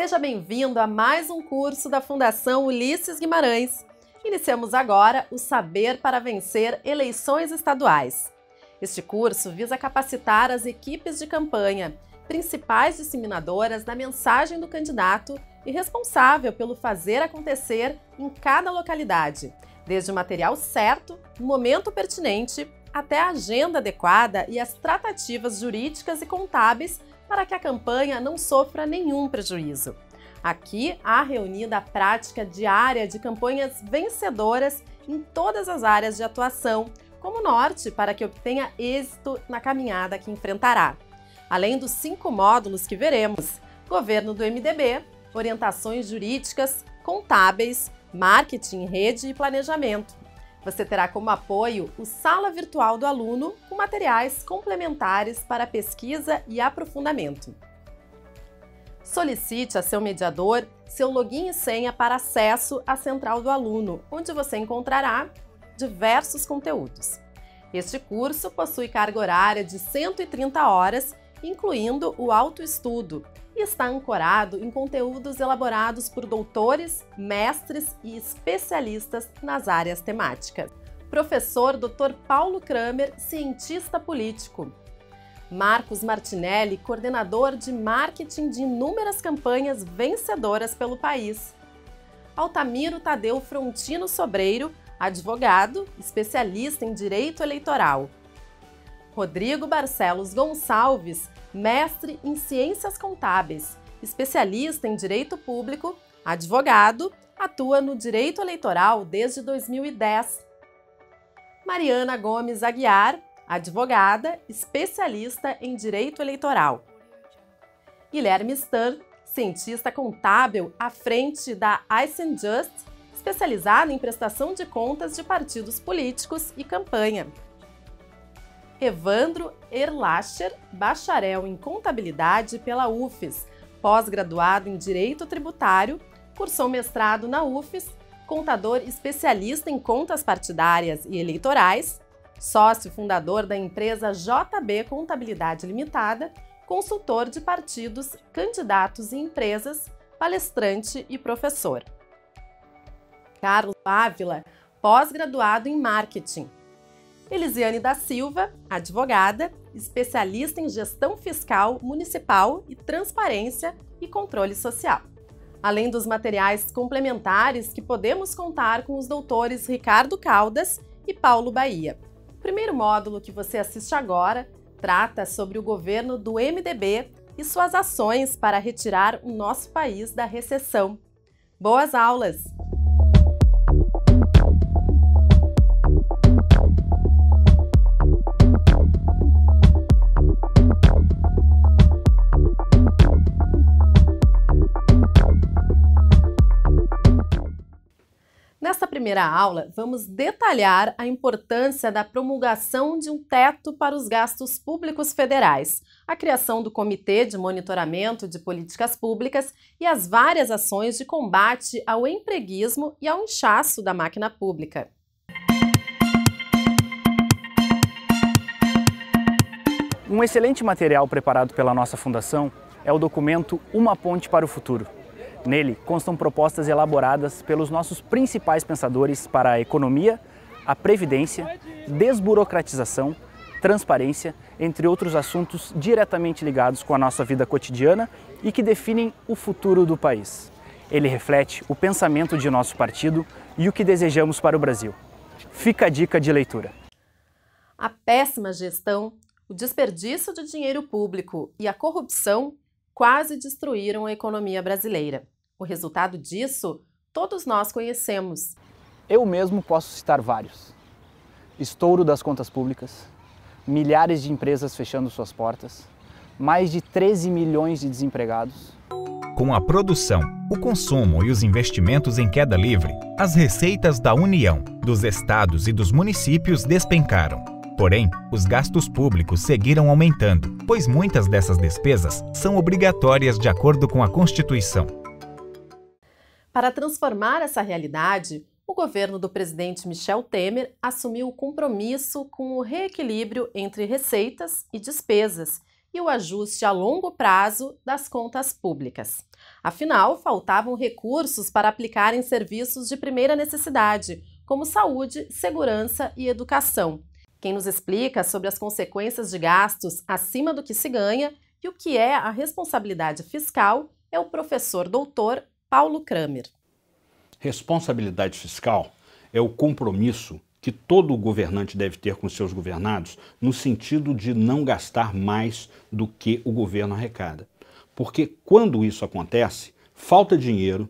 Seja bem-vindo a mais um curso da Fundação Ulisses Guimarães. Iniciamos agora o Saber para Vencer Eleições Estaduais. Este curso visa capacitar as equipes de campanha, principais disseminadoras da mensagem do candidato e responsável pelo fazer acontecer em cada localidade, desde o material certo, no momento pertinente, até a agenda adequada e as tratativas jurídicas e contábeis para que a campanha não sofra nenhum prejuízo. Aqui há reunida a prática diária de campanhas vencedoras em todas as áreas de atuação, como norte para que obtenha êxito na caminhada que enfrentará. Além dos 5 módulos que veremos: governo do MDB, orientações jurídicas, contábeis, marketing, rede e planejamento. Você terá como apoio o Sala Virtual do Aluno, com materiais complementares para pesquisa e aprofundamento. Solicite a seu mediador seu login e senha para acesso à Central do Aluno, onde você encontrará diversos conteúdos. Este curso possui carga horária de 130 horas, incluindo o autoestudo, e está ancorado em conteúdos elaborados por doutores, mestres e especialistas nas áreas temáticas. Professor Dr. Paulo Kramer, cientista político. Marcos Martinelli, coordenador de marketing de inúmeras campanhas vencedoras pelo país. Altamiro Tadeu Frontino Sobreiro, advogado, especialista em direito eleitoral. Rodrigo Barcelos Gonçalves, mestre em ciências contábeis, especialista em direito público, advogado, atua no direito eleitoral desde 2010. Mariana Gomes Aguiar, advogada, especialista em direito eleitoral. Guilherme Stern, cientista contábil à frente da Just, especializado em prestação de contas de partidos políticos e campanha. Evandro Erlacher, bacharel em contabilidade pela UFES, pós-graduado em direito tributário, cursou mestrado na UFES, contador especialista em contas partidárias e eleitorais, sócio fundador da empresa JB Contabilidade Limitada, consultor de partidos, candidatos e empresas, palestrante e professor. Carlos Ávila, pós-graduado em marketing. Elisiane da Silva, advogada, especialista em gestão fiscal municipal e transparência e controle social. Além dos materiais complementares que podemos contar com os doutores Ricardo Caldas e Paulo Bahia. O primeiro módulo que você assiste agora trata sobre o governo do MDB e suas ações para retirar o nosso país da recessão. Boas aulas! Nesta primeira aula, vamos detalhar a importância da promulgação de um teto para os gastos públicos federais, a criação do Comitê de Monitoramento de Políticas Públicas e as várias ações de combate ao empreguismo e ao inchaço da máquina pública. Um excelente material preparado pela nossa fundação é o documento Uma Ponte para o Futuro. Nele constam propostas elaboradas pelos nossos principais pensadores para a economia, a previdência, desburocratização, transparência, entre outros assuntos diretamente ligados com a nossa vida cotidiana e que definem o futuro do país. Ele reflete o pensamento de nosso partido e o que desejamos para o Brasil. Fica a dica de leitura. A péssima gestão, o desperdício de dinheiro público e a corrupção quase destruíram a economia brasileira. O resultado disso, todos nós conhecemos. Eu mesmo posso citar vários. Estouro das contas públicas, milhares de empresas fechando suas portas, mais de 13 milhões de desempregados. Com a produção, o consumo e os investimentos em queda livre, as receitas da União, dos estados e dos municípios despencaram. Porém, os gastos públicos seguiram aumentando, pois muitas dessas despesas são obrigatórias de acordo com a Constituição. Para transformar essa realidade, o governo do presidente Michel Temer assumiu o compromisso com o reequilíbrio entre receitas e despesas, e o ajuste a longo prazo das contas públicas. Afinal, faltavam recursos para aplicar em serviços de primeira necessidade, como saúde, segurança e educação. Quem nos explica sobre as consequências de gastos acima do que se ganha e o que é a responsabilidade fiscal é o professor doutor Paulo Kramer. Responsabilidade fiscal é o compromisso que todo governante deve ter com seus governados no sentido de não gastar mais do que o governo arrecada. Porque quando isso acontece, falta dinheiro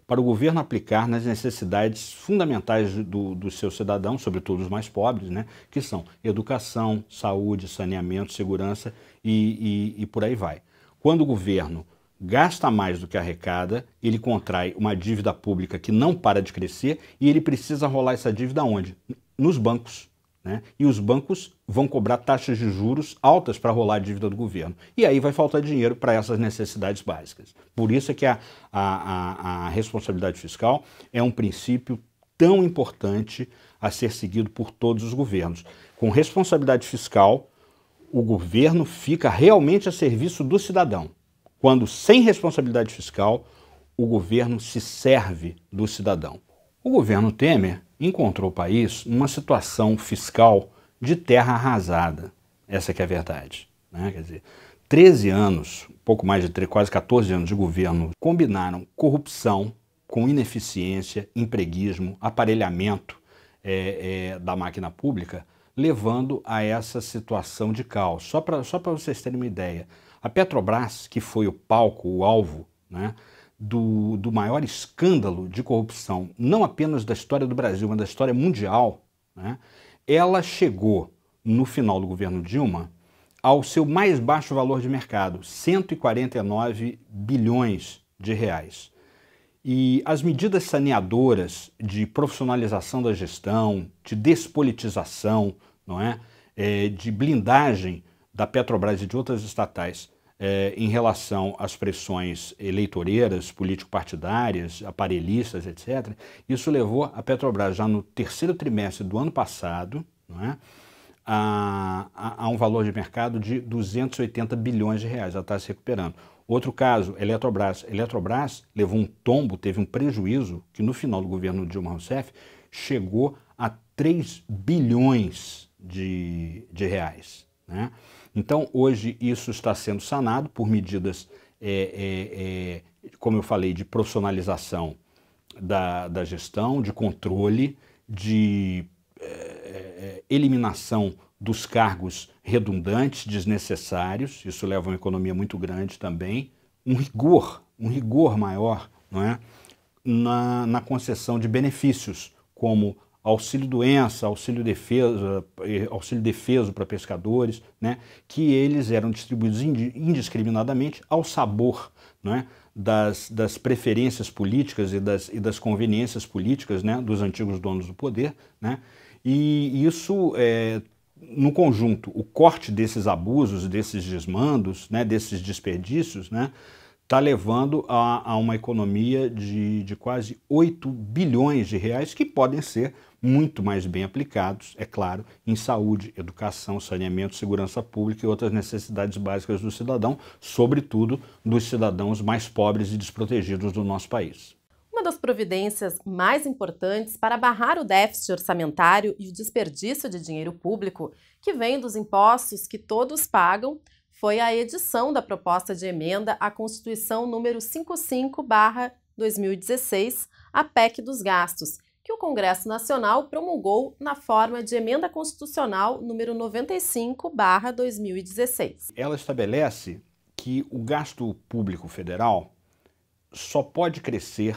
para o governo aplicar nas necessidades fundamentais dos seus cidadãos, sobretudo os mais pobres, né, que são educação, saúde, saneamento, segurança e por aí vai. Quando o governo gasta mais do que arrecada, ele contrai uma dívida pública que não para de crescer e ele precisa rolar essa dívida onde? Nos bancos, né? E os bancos vão cobrar taxas de juros altas para rolar a dívida do governo. E aí vai faltar dinheiro para essas necessidades básicas. Por isso é que a responsabilidade fiscal é um princípio tão importante a ser seguido por todos os governos. Com responsabilidade fiscal, o governo fica realmente a serviço do cidadão. Quando, sem responsabilidade fiscal, o governo se serve do cidadão. O governo Temer encontrou o país numa situação fiscal de terra arrasada. Essa que é a verdade, né? Quer dizer, 13 anos, pouco mais de quase 14 anos de governo, combinaram corrupção com ineficiência, empreguismo, aparelhamento da máquina pública, levando a essa situação de caos. Só para vocês terem uma ideia, a Petrobras, que foi o palco, o alvo, né, do maior escândalo de corrupção, não apenas da história do Brasil, mas da história mundial, né, ela chegou, no final do governo Dilma, ao seu mais baixo valor de mercado, 149 bilhões de reais. E as medidas saneadoras de profissionalização da gestão, de despolitização, não é, de blindagem da Petrobras e de outras estatais em relação às pressões eleitoreiras, político-partidárias, aparelhistas, etc., isso levou a Petrobras, já no terceiro trimestre do ano passado, não é, a um valor de mercado de 280 bilhões de reais. Ela está se recuperando. Outro caso, Eletrobras. Eletrobras levou um tombo, teve um prejuízo que no final do governo Dilma Rousseff chegou a 3 bilhões de reais, né? Então, hoje isso está sendo sanado por medidas, como eu falei, de profissionalização da gestão, de controle, de eliminação dos cargos redundantes, desnecessários. Isso leva a uma economia muito grande também. Um rigor maior, não é, na concessão de benefícios, como auxílio-doença, auxílio-defeso para pescadores, né, que eles eram distribuídos indiscriminadamente ao sabor, né, das preferências políticas e das conveniências políticas, né, dos antigos donos do poder, né, e isso, no conjunto, o corte desses abusos, desses desmandos, né, desses desperdícios, né, está levando a uma economia de quase 8 bilhões de reais que podem ser muito mais bem aplicados, é claro, em saúde, educação, saneamento, segurança pública e outras necessidades básicas do cidadão, sobretudo dos cidadãos mais pobres e desprotegidos do nosso país. Uma das providências mais importantes para barrar o déficit orçamentário e o desperdício de dinheiro público, que vem dos impostos que todos pagam, foi a edição da proposta de emenda à Constituição número 55/2016, a PEC dos gastos, que o Congresso Nacional promulgou na forma de emenda constitucional número 95/2016. Ela estabelece que o gasto público federal só pode crescer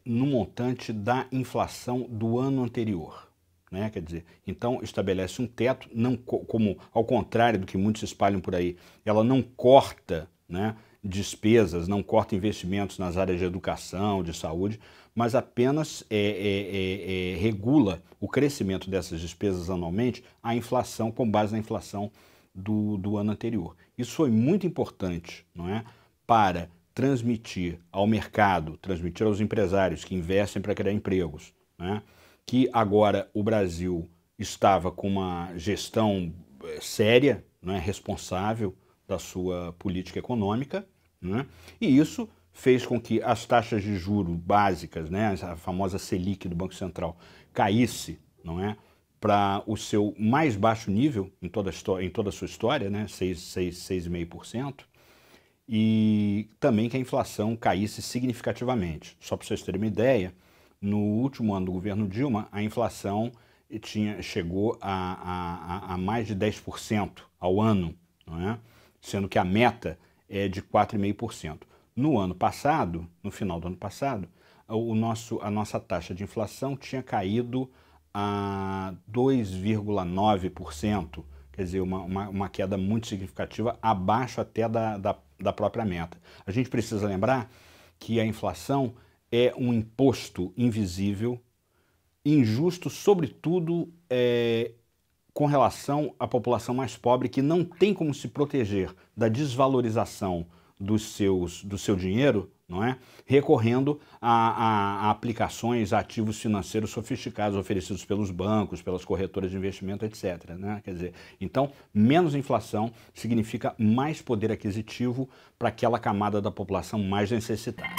no montante da inflação do ano anterior. Né? Quer dizer, então estabelece um teto, não como ao contrário do que muitos espalham por aí, ela não corta, né, despesas, não corta investimentos nas áreas de educação, de saúde, mas apenas regula o crescimento dessas despesas anualmente à inflação, com base na inflação do ano anterior. Isso foi muito importante, não é, para transmitir ao mercado, transmitir aos empresários que investem para criar empregos, né, que agora o Brasil estava com uma gestão séria, né, responsável da sua política econômica, né, e isso fez com que as taxas de juros básicas, né, a famosa Selic do Banco Central, caísse, não é, para o seu mais baixo nível em toda a sua história, né, 6,5%, e também que a inflação caísse significativamente. Só para vocês terem uma ideia, no último ano do governo Dilma, a inflação chegou a mais de 10% ao ano, não é? Sendo que a meta é de 4,5%. No ano passado, no final do ano passado, a nossa taxa de inflação tinha caído a 2,9%, quer dizer, uma queda muito significativa, abaixo até da própria meta. A gente precisa lembrar que a inflação é um imposto invisível, injusto, sobretudo com relação à população mais pobre, que não tem como se proteger da desvalorização do seu dinheiro, não é? Recorrendo a aplicações, a ativos financeiros sofisticados oferecidos pelos bancos, pelas corretoras de investimento, etc., né? Quer dizer, então, menos inflação significa mais poder aquisitivo para aquela camada da população mais necessitada.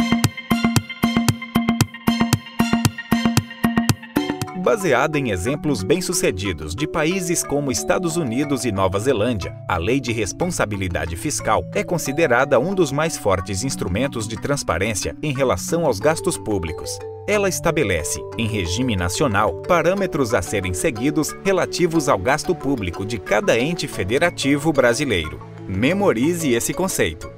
Baseada em exemplos bem-sucedidos de países como Estados Unidos e Nova Zelândia, a Lei de Responsabilidade Fiscal é considerada um dos mais fortes instrumentos de transparência em relação aos gastos públicos. Ela estabelece, em regime nacional, parâmetros a serem seguidos relativos ao gasto público de cada ente federativo brasileiro. Memorize esse conceito.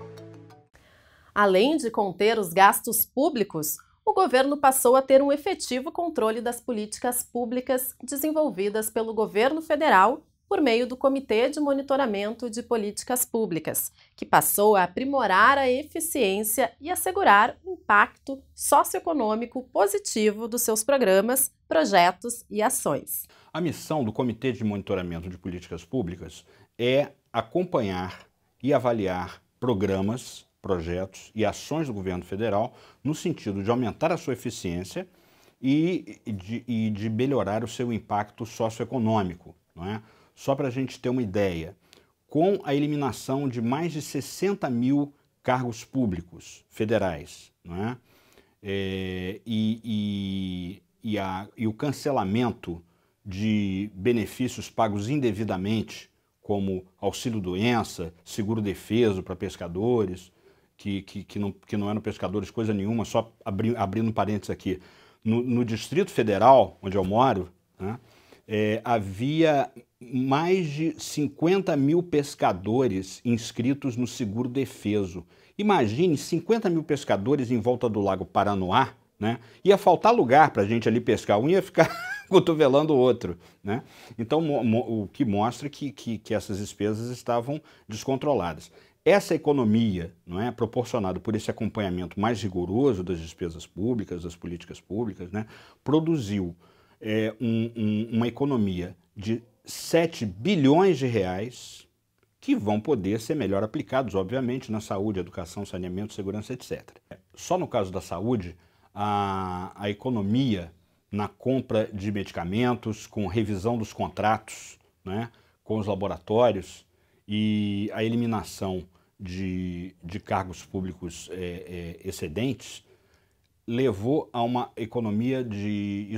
Além de conter os gastos públicos, o governo passou a ter um efetivo controle das políticas públicas desenvolvidas pelo governo federal por meio do Comitê de Monitoramento de Políticas Públicas, que passou a aprimorar a eficiência e assegurar o impacto socioeconômico positivo dos seus programas, projetos e ações. A missão do Comitê de Monitoramento de Políticas Públicas é acompanhar e avaliar programas, projetos e ações do governo federal no sentido de aumentar a sua eficiência e de melhorar o seu impacto socioeconômico, não é? Só para a gente ter uma ideia, com a eliminação de mais de 60 mil cargos públicos federais, não é? E o cancelamento de benefícios pagos indevidamente, como auxílio-doença, seguro-defeso para pescadores, que não eram pescadores coisa nenhuma, só abrindo parênteses aqui. No Distrito Federal, onde eu moro, né, havia mais de 50 mil pescadores inscritos no seguro-defeso. Imagine 50 mil pescadores em volta do Lago Paranoá, né? Ia faltar lugar para a gente ali pescar, um ia ficar cotovelando o outro, né? Então, o que mostra que essas despesas estavam descontroladas. Essa economia, não é, proporcionada por esse acompanhamento mais rigoroso das despesas públicas, das políticas públicas, né, produziu uma economia de 7 bilhões de reais que vão poder ser melhor aplicados, obviamente, na saúde, educação, saneamento, segurança, etc. Só no caso da saúde, a economia na compra de medicamentos, com revisão dos contratos, né, com os laboratórios, e a eliminação de cargos públicos excedentes levou a uma economia de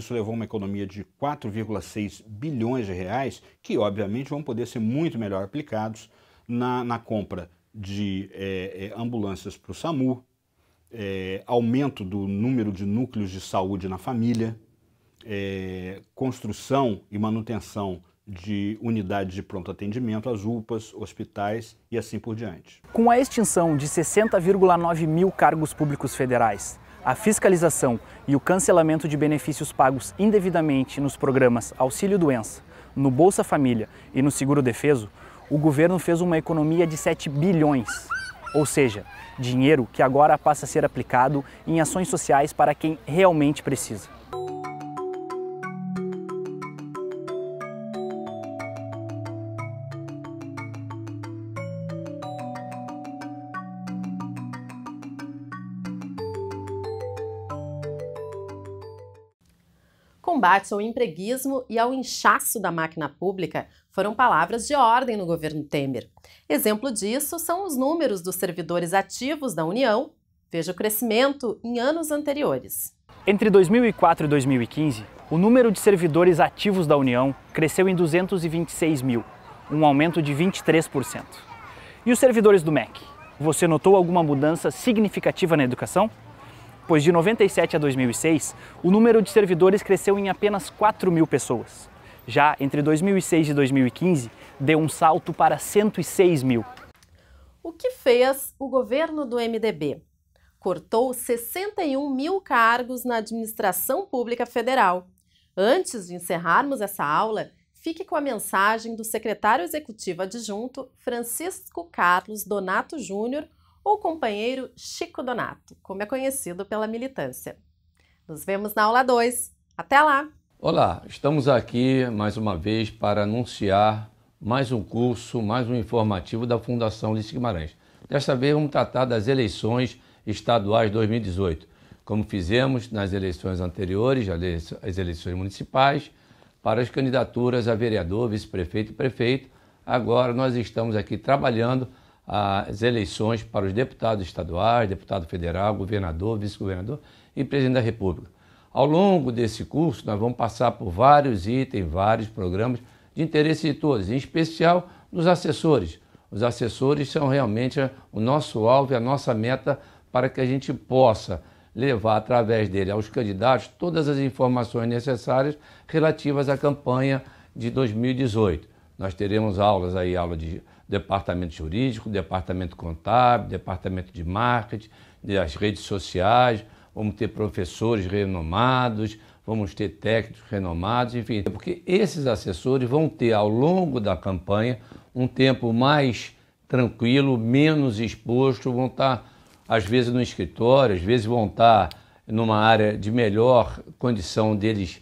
4,6 bilhões de reais, que obviamente vão poder ser muito melhor aplicados na compra de ambulâncias para o SAMU, aumento do número de núcleos de saúde na família, construção e manutenção de unidades de pronto atendimento, as UPAs, hospitais e assim por diante. Com a extinção de 60,9 mil cargos públicos federais, a fiscalização e o cancelamento de benefícios pagos indevidamente nos programas Auxílio Doença, no Bolsa Família e no Seguro Defeso, o governo fez uma economia de 7 bilhões, ou seja, dinheiro que agora passa a ser aplicado em ações sociais para quem realmente precisa. Combate ao empreguismo e ao inchaço da máquina pública foram palavras de ordem no governo Temer. Exemplo disso são os números dos servidores ativos da União. Veja o crescimento em anos anteriores. Entre 2004 e 2015, o número de servidores ativos da União cresceu em 226 mil, um aumento de 23%. E os servidores do MEC? Você notou alguma mudança significativa na educação? Pois de 97 a 2006, o número de servidores cresceu em apenas 4 mil pessoas. Já entre 2006 e 2015, deu um salto para 106 mil. O que fez o governo do MDB? Cortou 61 mil cargos na administração pública federal. Antes de encerrarmos essa aula, fique com a mensagem do secretário executivo adjunto Francisco Carlos Donato Júnior, ou companheiro Chico Donato, como é conhecido pela militância. Nos vemos na aula 2. Até lá! Olá, estamos aqui mais uma vez para anunciar mais um curso, mais um informativo da Fundação Ulisses Guimarães. Desta vez vamos tratar das eleições estaduais 2018, como fizemos nas eleições anteriores, as eleições municipais, para as candidaturas a vereador, vice-prefeito e prefeito. Agora nós estamos aqui trabalhando as eleições para os deputados estaduais, deputado federal, governador, vice-governador e presidente da República. Ao longo desse curso, nós vamos passar por vários itens, vários programas de interesse de todos, em especial dos assessores. Os assessores são realmente o nosso alvo e a nossa meta para que a gente possa levar através dele aos candidatos todas as informações necessárias relativas à campanha de 2018. Nós teremos aulas aí, aula de departamento jurídico, departamento contábil, departamento de marketing, das redes sociais, vamos ter professores renomados, vamos ter técnicos renomados, enfim, porque esses assessores vão ter ao longo da campanha um tempo mais tranquilo, menos exposto, vão estar às vezes no escritório, às vezes vão estar numa área de melhor condição deles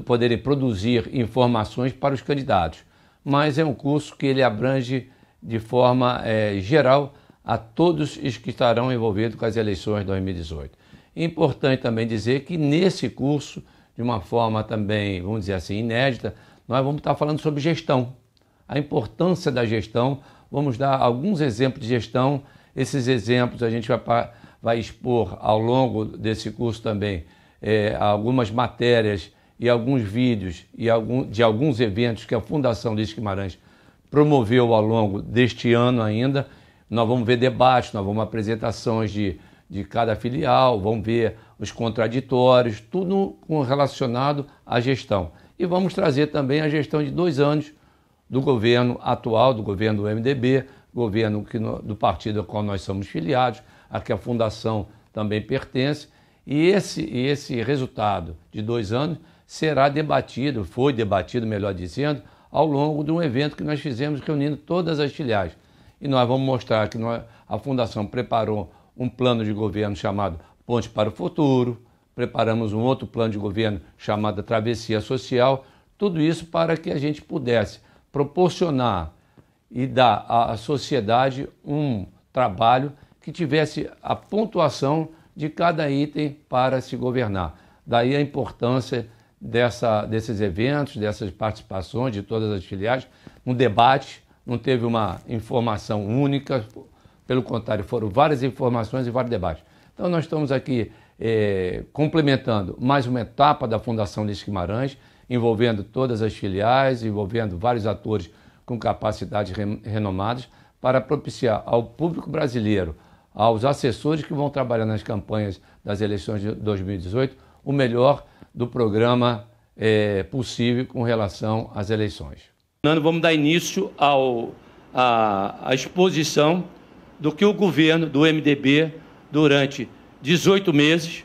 poderem produzir informações para os candidatos. Mas é um curso que ele abrange de forma geral a todos os que estarão envolvidos com as eleições de 2018. Importante também dizer que nesse curso, de uma forma também, vamos dizer assim, inédita, nós vamos estar falando sobre gestão, a importância da gestão, vamos dar alguns exemplos de gestão. Esses exemplos a gente vai expor ao longo desse curso também algumas matérias e alguns vídeos de alguns eventos que a Fundação Ulisses Guimarães promoveu ao longo deste ano ainda. Nós vamos ver debates, nós vamos ver apresentações de cada filial, vamos ver os contraditórios, tudo relacionado à gestão. E vamos trazer também a gestão de 2 anos do governo atual, do governo do MDB, governo do partido ao qual nós somos filiados, a que a Fundação também pertence. E esse resultado de 2 anos será debatido, foi debatido, melhor dizendo, ao longo de um evento que nós fizemos reunindo todas as filiais. E nós vamos mostrar que a Fundação preparou um plano de governo chamado Ponte para o Futuro, preparamos um outro plano de governo chamado Travessia Social, tudo isso para que a gente pudesse proporcionar e dar à sociedade um trabalho que tivesse a pontuação de cada item para se governar. Daí a importância desses eventos, dessas participações de todas as filiais, um debate, não teve uma informação única, pelo contrário, foram várias informações e vários debates. Então nós estamos aqui complementando mais uma etapa da Fundação Ulisses Guimarães, envolvendo todas as filiais, envolvendo vários atores com capacidades renomadas, para propiciar ao público brasileiro, aos assessores que vão trabalhar nas campanhas das eleições de 2018, o melhor do programa possível com relação às eleições. Vamos dar início à exposição do que o governo do MDB, durante 18 meses,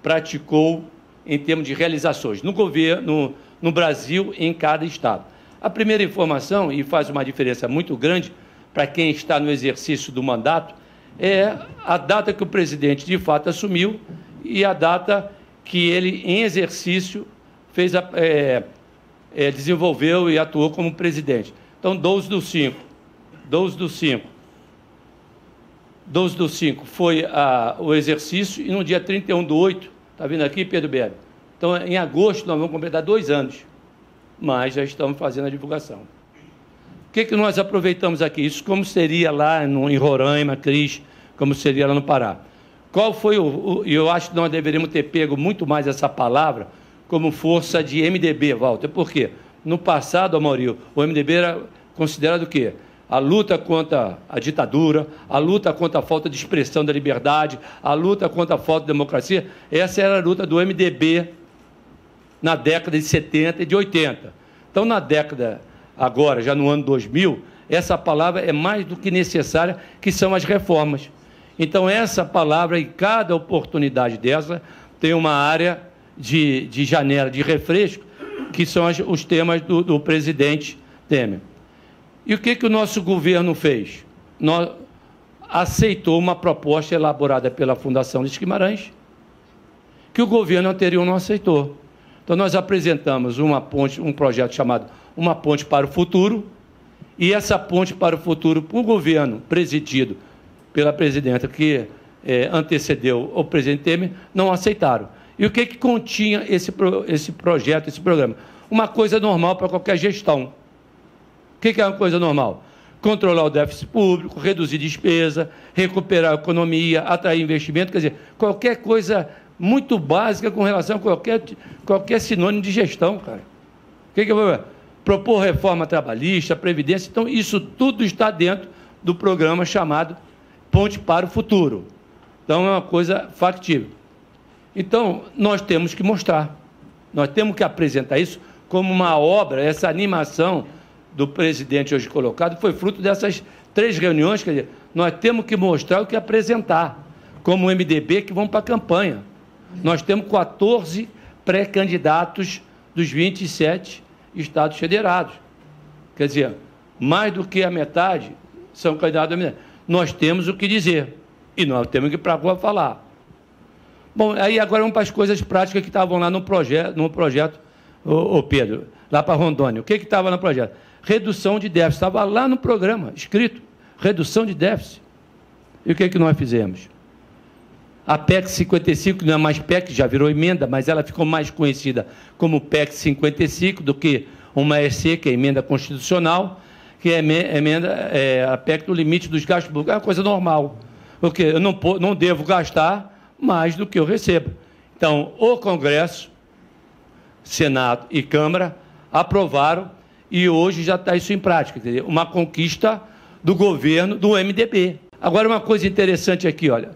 praticou em termos de realizações no governo, no Brasil e em cada estado. A primeira informação, e faz uma diferença muito grande para quem está no exercício do mandato, é a data que o presidente de fato assumiu e a data que ele, em exercício, desenvolveu e atuou como presidente. Então, 12 do 5 foi o exercício, e no dia 31 do 8, está vendo aqui, Pedro Bebe? Então, em agosto, nós vamos completar 2 anos, mas já estamos fazendo a divulgação. O que nós aproveitamos aqui? Isso como seria lá em Roraima, Cris, como seria lá no Pará. Qual foi e eu acho que nós deveríamos ter pego muito mais essa palavra como força de MDB, Walter. Por quê? No passado, Amaury, o MDB era considerado o quê? A luta contra a ditadura, a luta contra a falta de expressão da liberdade, a luta contra a falta de democracia. Essa era a luta do MDB na década de 70 e de 80. Então, na década, agora, já no ano 2000, essa palavra é mais do que necessária, que são as reformas. Então, essa palavra, em cada oportunidade dessa, tem uma área de janela, de refresco, que são os temas do presidente Temer. E o que o nosso governo fez? Aceitou uma proposta elaborada pela Fundação Ulisses Guimarães, que o governo anterior não aceitou. Então, nós apresentamos um projeto chamado Uma Ponte para o Futuro, e essa ponte para o futuro, o governo presidido pela presidenta que antecedeu o presidente Temer, não aceitaram. E o que continha esse projeto, esse programa? Uma coisa normal para qualquer gestão. O que é uma coisa normal? Controlar o déficit público, reduzir despesa, recuperar a economia, atrair investimento, quer dizer, qualquer coisa muito básica com relação a qualquer sinônimo de gestão, cara. O que eu vou ver? Propor reforma trabalhista, previdência. Então, isso tudo está dentro do programa chamado Ponte para o Futuro. Então, é uma coisa factível. Então, nós temos que mostrar, nós temos que apresentar isso como uma obra. Essa animação do presidente hoje colocado foi fruto dessas 3 reuniões. Quer dizer, nós temos que mostrar o que apresentar, como o MDB que vão para a campanha. Nós temos 14 pré-candidatos dos 27 estados federados. Quer dizer, mais do que a metade são candidatos a MDB. Nós temos o que dizer e nós temos que ir para a rua falar. Bom, aí agora vamos para as coisas práticas que estavam lá no projeto, Pedro, lá para Rondônia. O que estava no projeto? Redução de déficit. Estava lá no programa, escrito, redução de déficit. E o que nós fizemos? A PEC 55, não é mais PEC, já virou emenda, mas ela ficou mais conhecida como PEC 55 do que uma EC, que é a emenda constitucional, que é a PEC do limite dos gastos públicos. É uma coisa normal, porque eu não devo gastar mais do que eu recebo. Então, o Congresso, Senado e Câmara aprovaram e hoje já está isso em prática, entendeu? Uma conquista do governo do MDB. Agora, uma coisa interessante aqui, olha.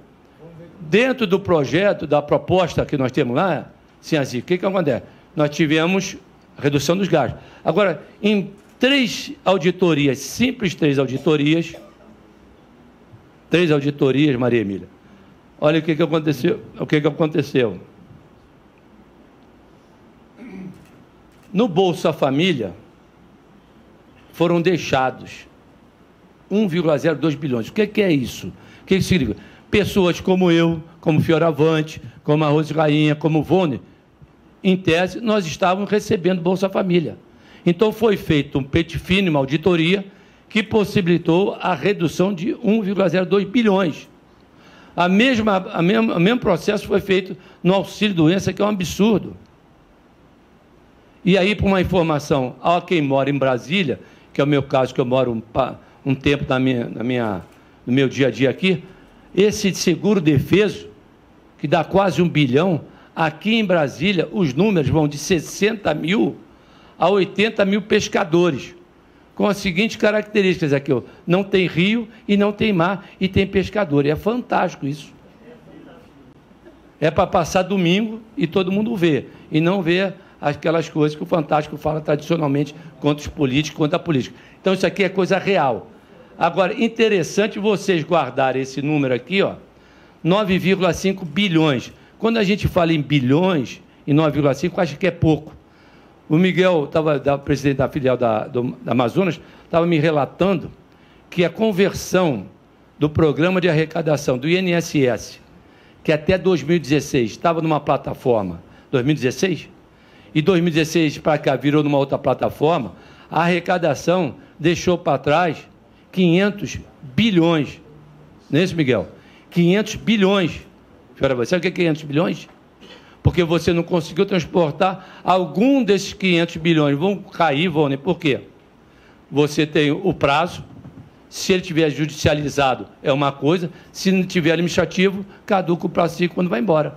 Dentro do projeto, da proposta que nós temos lá, Sinhazi, o que acontece? Nós tivemos redução dos gastos. Agora, em 3 auditorias, simples 3 auditorias, Maria Emília, olha o que aconteceu. No Bolsa Família, foram deixados 1,02 bilhões. O que é isso? O que significa? Pessoas como eu, como Fioravante, como a Rose Rainha, como Vone, em tese, nós estávamos recebendo Bolsa Família. Então, foi feito um pente fino, uma auditoria, que possibilitou a redução de 1,02 bilhões. O mesmo processo foi feito no auxílio-doença, que é um absurdo. E aí, por uma informação a quem mora em Brasília, que é o meu caso, que eu moro um tempo no meu dia a dia aqui, esse seguro defeso, que dá quase 1 bilhão, aqui em Brasília, os números vão de 60 mil a 80 mil pescadores, com as seguintes características aqui, ó, não tem rio e não tem mar, e tem pescador. É fantástico isso. É para passar domingo e todo mundo ver, e não ver aquelas coisas que o Fantástico fala tradicionalmente contra os políticos, contra a política. Então, isso aqui é coisa real. Agora, interessante vocês guardarem esse número aqui, ó, 9,5 bilhões. Quando a gente fala em bilhões, em 9,5, acho que é pouco. O Miguel, presidente da filial da Amazonas, estava me relatando que a conversão do programa de arrecadação do INSS, que até 2016 estava numa plataforma, 2016, e 2016 para cá virou numa outra plataforma, a arrecadação deixou para trás 500 bilhões. Não é isso, Miguel? 500 bilhões. Sabe o que é 500 bilhões? Porque você não conseguiu transportar algum desses 500 bilhões. Vão cair, Vone. Por quê? você tem o prazo. Se ele tiver judicializado, é uma coisa. Se não tiver administrativo, caduca o prazo quando vai embora.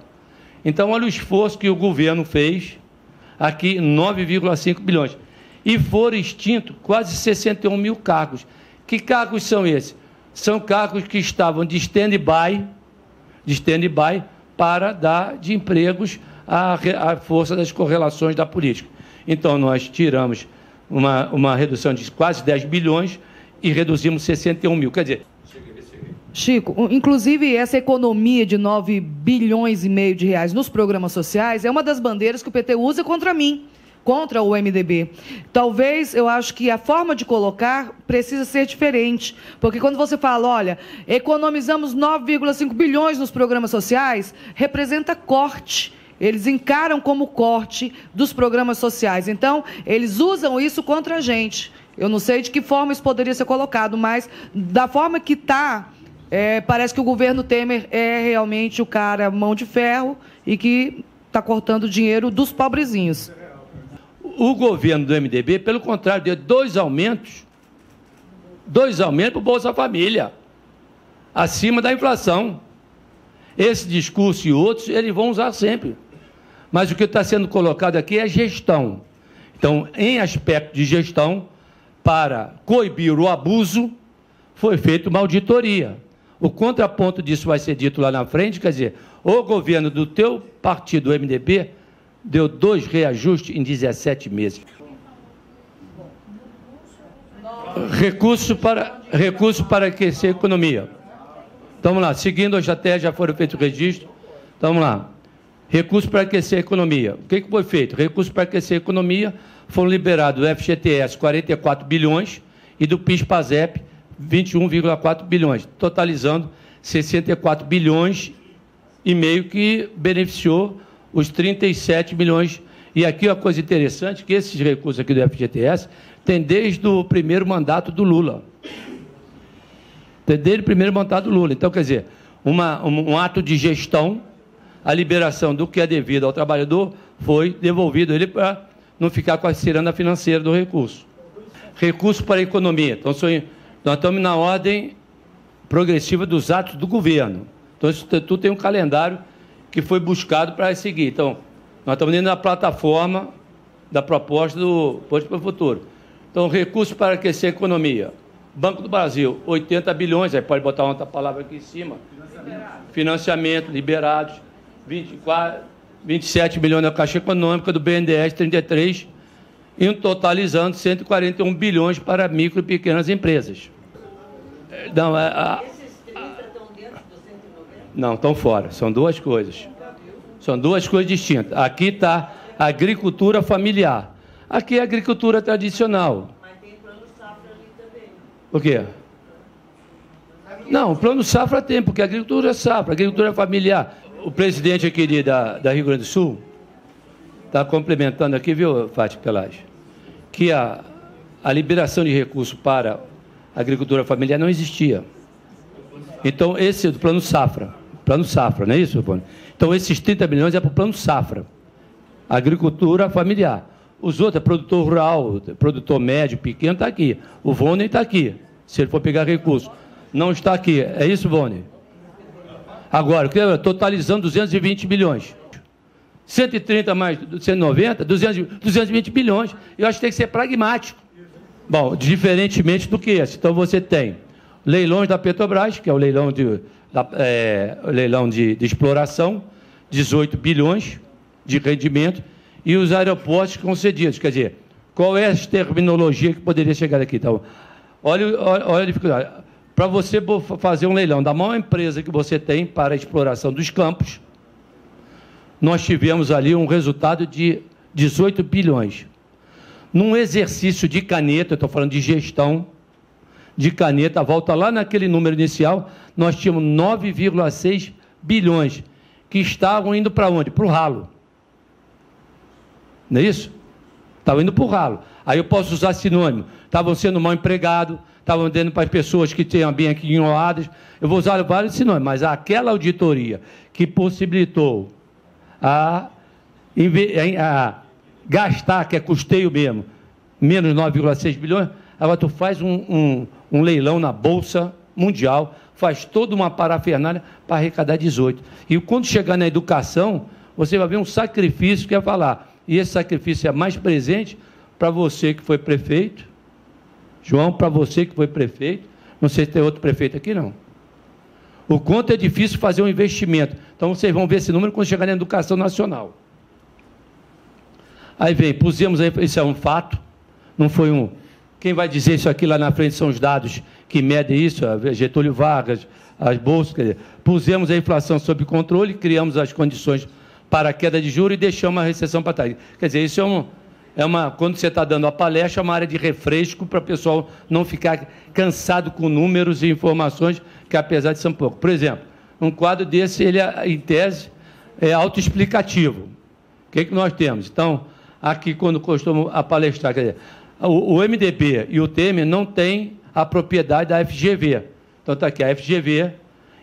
Então, olha o esforço que o governo fez aqui, 9,5 bilhões. E foram extintos quase 61 mil cargos. Que cargos são esses? São cargos que estavam de stand-by para dar de empregos à força das correlações da política. Então, nós tiramos uma redução de quase 10 bilhões e reduzimos 61 mil. Quer dizer... Chico, inclusive essa economia de 9 bilhões e meio de reais nos programas sociais é uma das bandeiras que o PT usa contra mim, contra o MDB. Talvez, eu acho que a forma de colocar precisa ser diferente, porque quando você fala, olha, economizamos 9,5 bilhões nos programas sociais, representa corte. Eles encaram como corte dos programas sociais. Então, eles usam isso contra a gente. Eu não sei de que forma isso poderia ser colocado, mas da forma que está, parece que o governo Temer é realmente o cara mão de ferro e que está cortando dinheiro dos pobrezinhos. O governo do MDB, pelo contrário, deu dois aumentos para o Bolsa Família, acima da inflação. Esse discurso e outros, eles vão usar sempre. Mas o que está sendo colocado aqui é gestão. Então, em aspecto de gestão, para coibir o abuso, foi feita uma auditoria. O contraponto disso vai ser dito lá na frente, quer dizer, o governo do teu partido, o MDB, deu 2 reajustes em 17 meses. Recurso para aquecer a economia. Então, vamos lá, seguindo a estratégia, já foram feitos o registro. Então, vamos lá. Recurso para aquecer a economia. O que foi feito? Recurso para aquecer a economia, foram liberados do FGTS 44 bilhões e do PIS-PASEP 21,4 bilhões, totalizando 64 bilhões e meio que beneficiou os 37 milhões. E aqui uma coisa interessante, que esses recursos aqui do FGTS tem desde o primeiro mandato do Lula. Desde o primeiro mandato do Lula. Então, quer dizer, um ato de gestão, a liberação do que é devido ao trabalhador foi devolvido ele para não ficar com a ciranda financeira do recurso. Recurso para a economia. Então, nós estamos na ordem progressiva dos atos do governo. Então, isso tudo tem um calendário que foi buscado para seguir. Então, nós estamos dentro da plataforma da proposta do Posto para o Futuro. Então, recurso para aquecer a economia. Banco do Brasil, 80 bilhões, aí pode botar outra palavra aqui em cima. Financiamento, liberados, 27 bilhões na Caixa Econômica, do BNDES, 33, e totalizando 141 bilhões para micro e pequenas empresas. Não, esses 30 estão dentro dos 190? Não, estão fora. São duas coisas. São duas coisas distintas. Aqui está a agricultura familiar. Aqui é a agricultura tradicional. Mas tem plano safra ali também. O quê? Não, o plano safra tem, porque a agricultura é safra, a agricultura é familiar. O presidente aqui da Rio Grande do Sul está complementando aqui, viu, Fátima Pelagem, que a liberação de recursos para a agricultura familiar não existia. Então, esse é do plano safra, não é isso, Vone? Então, esses 30 bilhões é para o plano safra, agricultura familiar. Os outros, produtor rural, produtor médio, pequeno, está aqui. O Vone está aqui, se ele for pegar recursos. Não está aqui, é isso, Vone? Agora, totalizando 220 bilhões. 130 mais 190, 220 bilhões. Eu acho que tem que ser pragmático. Bom, diferentemente do que esse. Então, você tem leilões da Petrobras, que é o leilão de exploração, 18 bilhões de rendimento, e os aeroportos concedidos. Quer dizer, qual é a terminologia que poderia chegar aqui? Então, olha a dificuldade. Para você fazer um leilão da maior empresa que você tem para a exploração dos campos, nós tivemos ali um resultado de 18 bilhões. Num exercício de caneta, eu estou falando de gestão de caneta, volta lá naquele número inicial, nós tínhamos 9,6 bilhões, que estavam indo para onde? Para o ralo. Não é isso? Estavam indo para o ralo. Aí eu posso usar sinônimo. Estavam sendo mal empregados, estavam dando para as pessoas que tinham bem aqui enroladas. Eu vou usar vários sinônimos, mas aquela auditoria que possibilitou a gastar, que é custeio mesmo, menos 9,6 bilhões, Agora, tu faz um leilão na Bolsa Mundial, faz toda uma parafernália para arrecadar 18. E quando chegar na educação, você vai ver um sacrifício que é falar. E esse sacrifício é mais presente para você que foi prefeito, João, para você que foi prefeito, não sei se tem outro prefeito aqui, não. O quanto é difícil fazer um investimento. Então, vocês vão ver esse número quando chegar na educação nacional. Aí vem, pusemos aí, isso é um fato, não foi um... Quem vai dizer isso aqui lá na frente são os dados que medem isso, Getúlio Vargas, as bolsas, quer dizer, pusemos a inflação sob controle, criamos as condições para a queda de juros e deixamos a recessão para trás. Quer dizer, isso quando você está dando a palestra, é uma área de refresco para o pessoal não ficar cansado com números e informações, que apesar de ser um pouco. Por exemplo, um quadro desse, ele, em tese, é autoexplicativo. O que nós temos? Então, aqui, quando costumo a palestrar, quer dizer, o MDB e o Temer não têm a propriedade da FGV. Então, está aqui a FGV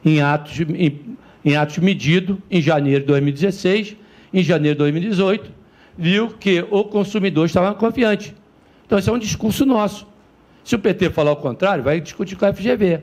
em atos medidos em janeiro de 2016, em janeiro de 2018, viu que o consumidor estava confiante. Então, esse é um discurso nosso. Se o PT falar o contrário, vai discutir com a FGV.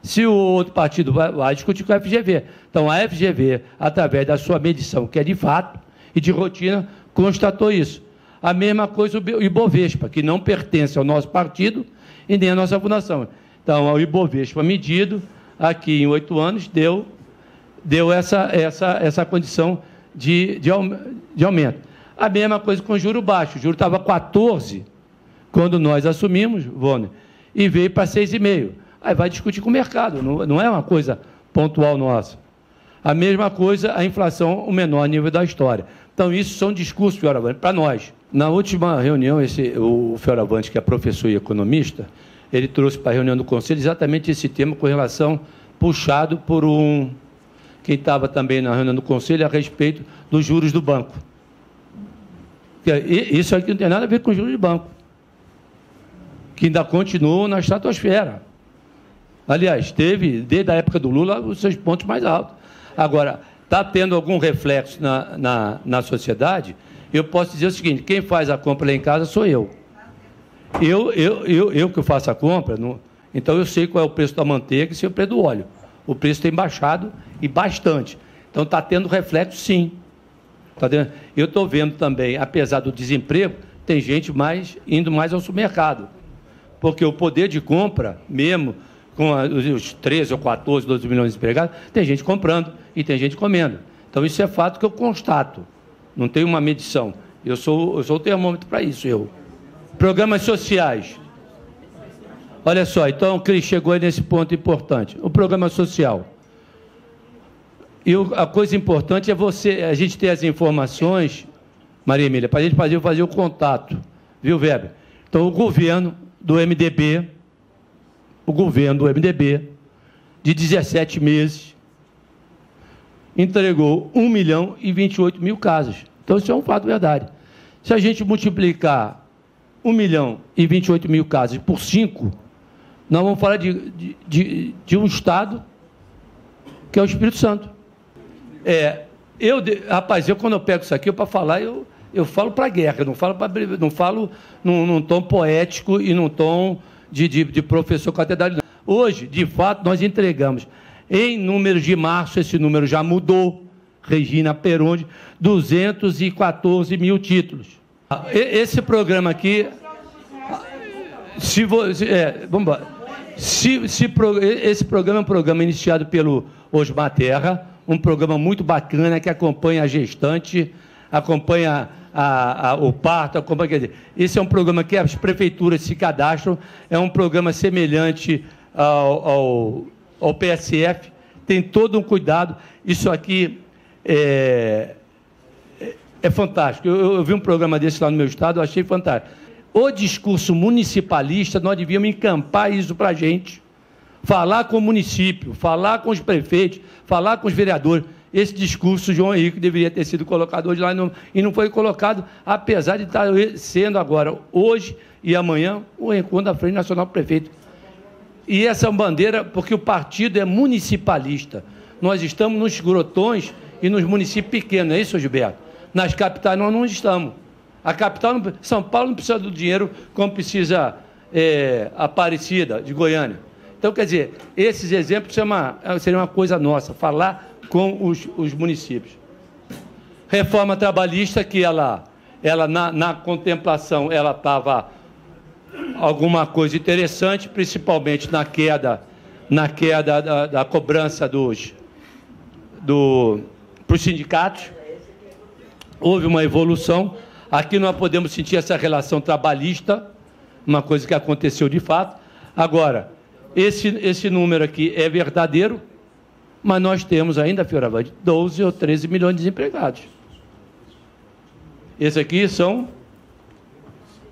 Se o outro partido vai discutir com a FGV. Então, a FGV, através da sua medição, que é de fato e de rotina, constatou isso. A mesma coisa o Ibovespa, que não pertence ao nosso partido e nem à nossa fundação. Então, o Ibovespa medido, aqui em 8 anos, deu essa condição de aumento. A mesma coisa com o juro baixo. O juro estava 14 quando nós assumimos, Vôner, e veio para 6,5. Aí vai discutir com o mercado, não é uma coisa pontual nossa. A mesma coisa, a inflação, o menor nível da história. Então, isso são discursos, Fioravante, para nós. Na última reunião, o Fioravante, que é professor e economista, ele trouxe para a reunião do Conselho exatamente esse tema com relação, puxado por quem estava também na reunião do Conselho, a respeito dos juros do banco. Isso aqui não tem nada a ver com juros de banco, que ainda continuam na estratosfera. Aliás, teve, desde a época do Lula, os seus pontos mais altos. Agora, está tendo algum reflexo na sociedade? Eu posso dizer o seguinte, quem faz a compra lá em casa sou eu. Eu que faço a compra, então eu sei qual é o preço da manteiga e o preço do óleo. O preço tem baixado e bastante. Então, está tendo reflexo, sim. Tá tendo? Eu estou vendo também, apesar do desemprego, tem gente indo mais ao supermercado. Porque o poder de compra, mesmo com os 13 ou 14, 12 milhões de empregados, tem gente comprando e tem gente comendo. Então, isso é fato que eu constato. Não tem uma medição. Eu sou o termômetro para isso, eu. Programas sociais. Olha só, então, o Cris chegou aí nesse ponto importante. O programa social. E a coisa importante é a gente ter as informações, Maria Emília, para a gente fazer o contato. Viu, Weber? Então, o governo do MDB, de 17 meses, entregou 1.028.000 casas. Então, isso é um fato verdade. Se a gente multiplicar 1.028.000 casas por 5, nós vamos falar de um estado que é o Espírito Santo. Rapaz, quando eu pego isso aqui para falar, eu falo para a guerra, não falo num tom poético e num tom de professor catedrático. Hoje, de fato, nós entregamos, em números de março, esse número já mudou, Regina Peronde, 214 mil títulos. Esse programa aqui, vamos embora. Esse programa é um programa iniciado pelo Osmar Terra, um programa muito bacana que acompanha a gestante, acompanha o parto, acompanha, quer dizer, esse é um programa que as prefeituras se cadastram, é um programa semelhante ao PSF, tem todo um cuidado, isso aqui é fantástico. Eu vi um programa desse lá no meu estado, eu achei fantástico. O discurso municipalista, nós devíamos encampar isso para a gente, falar com o município, falar com os prefeitos, falar com os vereadores. Esse discurso, João Henrique, deveria ter sido colocado hoje lá e não foi colocado, apesar de estar sendo agora, hoje e amanhã, o encontro da Frente Nacional do Prefeito. E essa bandeira, porque o partido é municipalista. Nós estamos nos grotões e nos municípios pequenos, não é isso, Gilberto? Nas capitais nós não estamos. A capital, São Paulo, não precisa do dinheiro como precisa Aparecida, de Goiânia. Então, quer dizer, esses exemplos seriam uma coisa nossa, falar com os municípios. Reforma trabalhista, que ela na contemplação, ela estava alguma coisa interessante, principalmente na queda da cobrança para os sindicatos. Houve uma evolução. Aqui nós podemos sentir essa relação trabalhista, uma coisa que aconteceu de fato. Agora, esse número aqui é verdadeiro, mas nós temos ainda, Fioravante, 12 ou 13 milhões de desempregados. Esses aqui são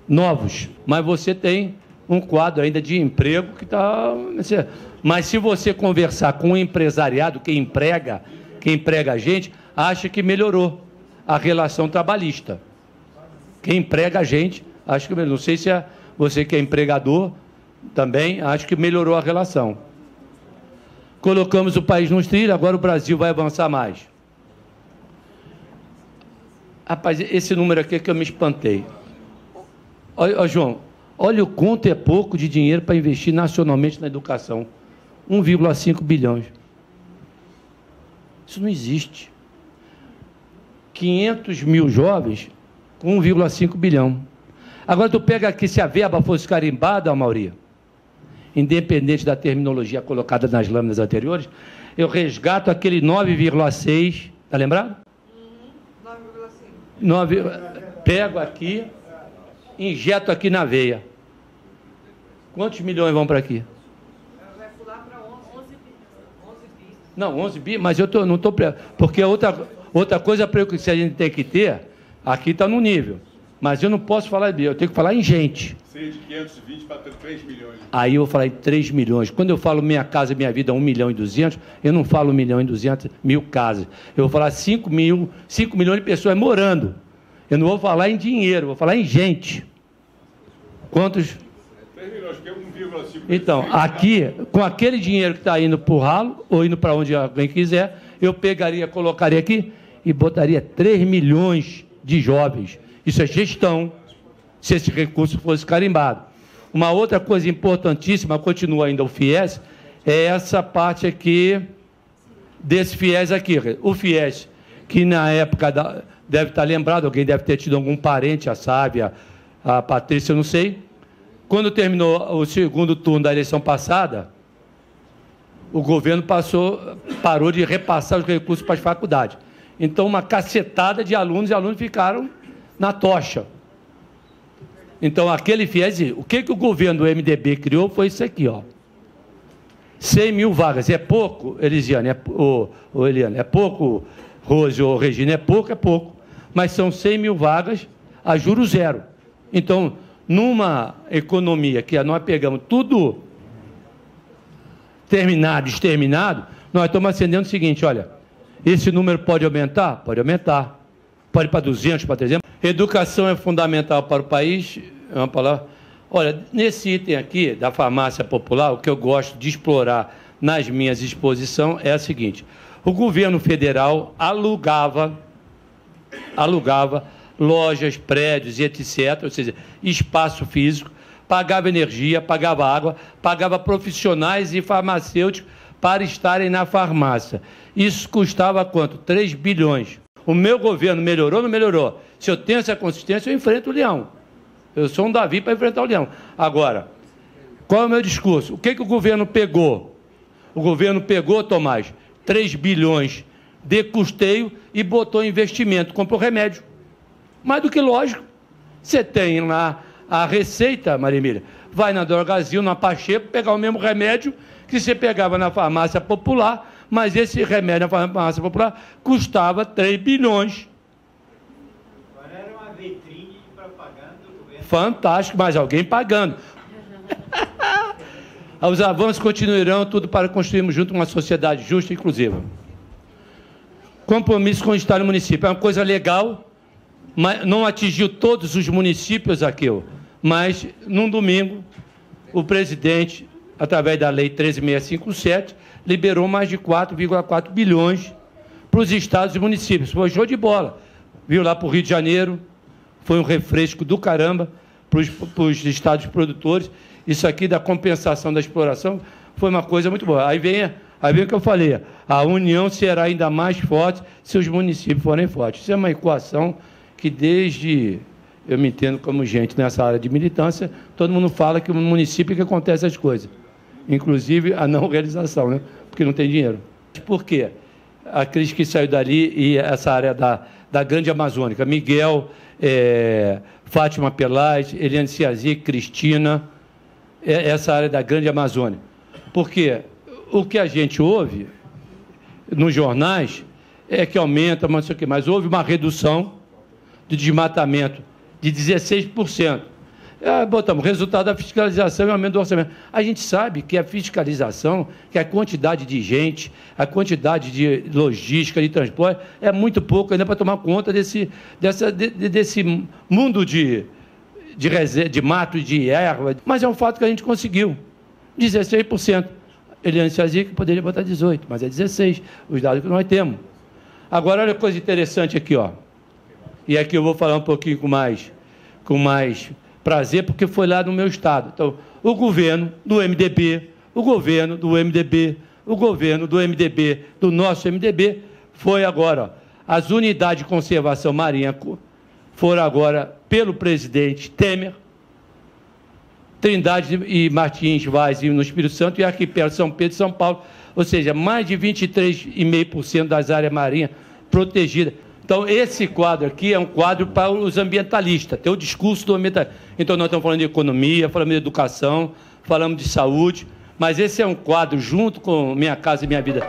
novos, mas você tem um quadro ainda de emprego que está... Mas se você conversar com o empresariado, quem emprega a gente, acha que melhorou a relação trabalhista. Quem emprega a gente, acha que melhorou. Não sei se você que é empregador também, acha que melhorou a relação. Colocamos o país nos trilhos, agora o Brasil vai avançar mais. Rapaz, esse número aqui é que eu me espantei. Olha, João, olha o quanto é pouco de dinheiro para investir nacionalmente na educação. 1,5 bilhões. Isso não existe. 500 mil jovens com 1,5 bilhão. Agora, tu pega aqui, se a verba fosse carimbada, Amauri, independente da terminologia colocada nas lâminas anteriores, eu resgato aquele 9,6, tá lembrado? 9,5. Pego aqui, injeto aqui na veia. Quantos milhões vão para aqui? Vai pular para 11 bi. Não, 11 bi, mas eu não estou... Porque outra coisa que a gente tem que ter, aqui está no nível. Mas eu não posso falar de bi, eu tenho que falar em gente. Seria de 520 para 3 milhões. Aí eu vou falar em 3 milhões. Quando eu falo Minha Casa Minha Vida 1 milhão e 200, eu não falo 1 milhão e 200 mil casas. Eu vou falar 5 milhões de pessoas morando. Eu não vou falar em dinheiro, vou falar em gente. Quantos? 3 milhões, que é 1,5. Então, aqui, com aquele dinheiro que está indo para o ralo, ou indo para onde alguém quiser, eu pegaria, colocaria aqui e botaria 3 milhões de jovens. Isso é gestão, se esse recurso fosse carimbado. Uma outra coisa importantíssima, continua ainda o FIES, é essa parte aqui, desse FIES aqui. O FIES, que na época deve estar lembrado, alguém deve ter tido algum parente, a Sávia, a Patrícia, eu não sei. Quando terminou o segundo turno da eleição passada, o governo parou de repassar os recursos para as faculdades. Então, uma cacetada de alunos e alunos ficaram na tocha. Então, aquele FIES, o que o governo do MDB criou foi isso aqui, ó. 100 mil vagas. É pouco, Elisiane? Eliane, é pouco, Rose ou Regina? É pouco. Mas são 100 mil vagas a juros zero. Então, numa economia que nós pegamos tudo terminado, exterminado, nós estamos acendendo o seguinte, olha, esse número pode aumentar? Pode aumentar. Pode ir para 200, para 300. Educação é fundamental para o país, é uma palavra. Olha, nesse item aqui da farmácia popular, o que eu gosto de explorar nas minhas exposições é o seguinte: o governo federal alugava lojas, prédios e etc., ou seja, espaço físico, pagava energia, pagava água, pagava profissionais e farmacêuticos para estarem na farmácia. Isso custava quanto? 3 bilhões. O meu governo melhorou ou não melhorou? Se eu tenho essa consistência, eu enfrento o leão. Eu sou um Davi para enfrentar o leão. Agora, qual é o meu discurso? O que o governo pegou? O governo pegou, Tomás, 3 bilhões de custeio e botou em investimento, comprou remédio. Mais do que lógico. Você tem lá a receita, Maria Emília, vai na Drogazil, na Pacheco, pegar o mesmo remédio que você pegava na farmácia popular, mas esse remédio na farmácia popular custava 3 bilhões. Agora era uma vitrine de propaganda do governo. Fantástico, mas alguém pagando. Os avanços continuarão, tudo para construirmos junto uma sociedade justa e inclusiva. Compromisso com o Estado e o município. É uma coisa legal, mas não atingiu todos os municípios aqui, mas, num domingo, o presidente, através da Lei 13.657, liberou mais de 4,4 bilhões para os estados e municípios. Foi show de bola. Viu lá para o Rio de Janeiro, foi um refresco do caramba, os estados produtores. Isso aqui da compensação da exploração foi uma coisa muito boa. Aí vem o que eu falei, a união será ainda mais forte se os municípios forem fortes. Isso é uma equação que desde... Eu me entendo como gente nessa área de militância, todo mundo fala que no município é que acontece as coisas, inclusive a não realização, né? Porque não tem dinheiro. Por quê? A crise que saiu dali e essa área da Grande Amazônica, Miguel, Fátima Pelaz, Eliane Ciazi, Cristina, essa área da Grande Amazônia. Porque o que a gente ouve nos jornais é que aumenta, mas não sei o quê, mas houve uma redução de desmatamento de 16%. Botamos resultado da fiscalização e aumento do orçamento. A gente sabe que a fiscalização, que a quantidade de gente, a quantidade de logística, de transporte, é muito pouco ainda para tomar conta desse mundo de mato e de erva. Mas é um fato que a gente conseguiu. 16%. Eliane Ciazi que poderia botar 18%, mas é 16%, os dados que nós temos. Agora, olha a coisa interessante aqui, ó. E aqui eu vou falar um pouquinho com mais prazer, porque foi lá no meu estado. Então, o governo do MDB, o governo do MDB, o governo do MDB, do nosso MDB, foi agora, ó, as unidades de conservação marinha foram agora pelo presidente Temer, Trindade e Martins Vaz no Espírito Santo e Arquipélago São Pedro e São Paulo, ou seja, mais de 23,5% das áreas marinhas protegidas. Então, esse quadro aqui é um quadro para os ambientalistas, tem o discurso do ambientalista. Então, nós estamos falando de economia, falamos de educação, falamos de saúde, mas esse é um quadro junto com Minha Casa e Minha Vida.